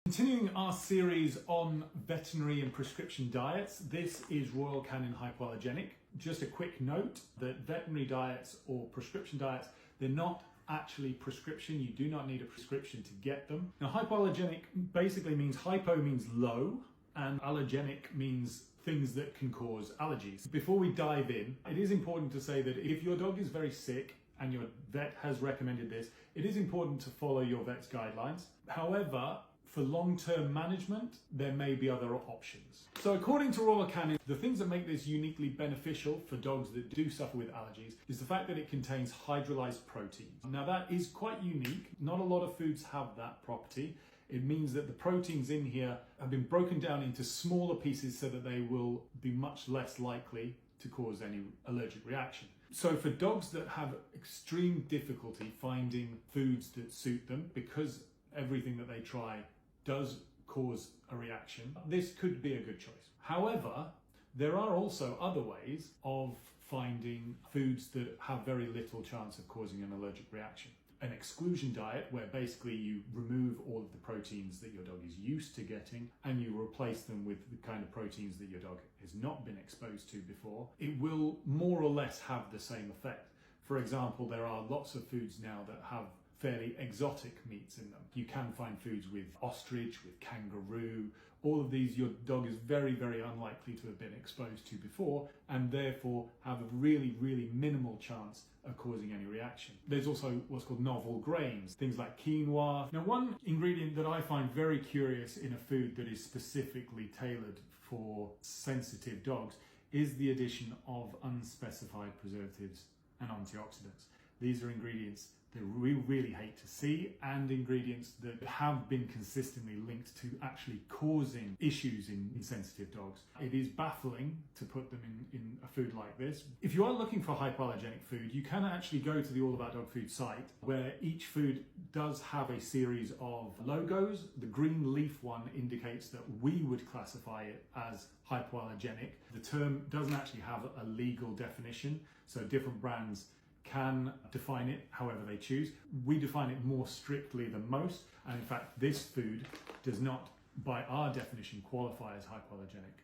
Continuing our series on veterinary and prescription diets, this is Royal Canin Hypoallergenic. Just a quick note that veterinary diets or prescription diets, they're not actually prescription. You do not need a prescription to get them. Now, hypoallergenic basically means hypo means low and allergenic means things that can cause allergies. Before we dive in, it is important to say that if your dog is very sick and your vet has recommended this, it is important to follow your vet's guidelines. However, for long-term management, there may be other options. So according to Royal Canin, the things that make this uniquely beneficial for dogs that do suffer with allergies is the fact that it contains hydrolyzed proteins. Now that is quite unique. Not a lot of foods have that property. It means that the proteins in here have been broken down into smaller pieces so that they will be much less likely to cause any allergic reaction. So for dogs that have extreme difficulty finding foods that suit them because everything that they try does cause a reaction, this could be a good choice. However, there are also other ways of finding foods that have very little chance of causing an allergic reaction. An exclusion diet, where basically you remove all of the proteins that your dog is used to getting and you replace them with the kind of proteins that your dog has not been exposed to before, it will more or less have the same effect. For example, there are lots of foods now that have fairly exotic meats in them. You can find foods with ostrich, with kangaroo. All of these your dog is very, very unlikely to have been exposed to before and therefore have a really, really minimal chance of causing any reaction. There's also what's called novel grains, things like quinoa. Now, one ingredient that I find very curious in a food that is specifically tailored for sensitive dogs is the addition of unspecified preservatives and antioxidants. These are ingredients that we really hate to see and ingredients that have been consistently linked to actually causing issues in sensitive dogs. It is baffling to put them in a food like this. If you are looking for hypoallergenic food, you can actually go to the All About Dog Food site where each food does have a series of logos. The green leaf one indicates that we would classify it as hypoallergenic. The term doesn't actually have a legal definition, so different brands can define it however they choose. We define it more strictly than most, and in fact this food does not, by our definition, qualify as hypoallergenic.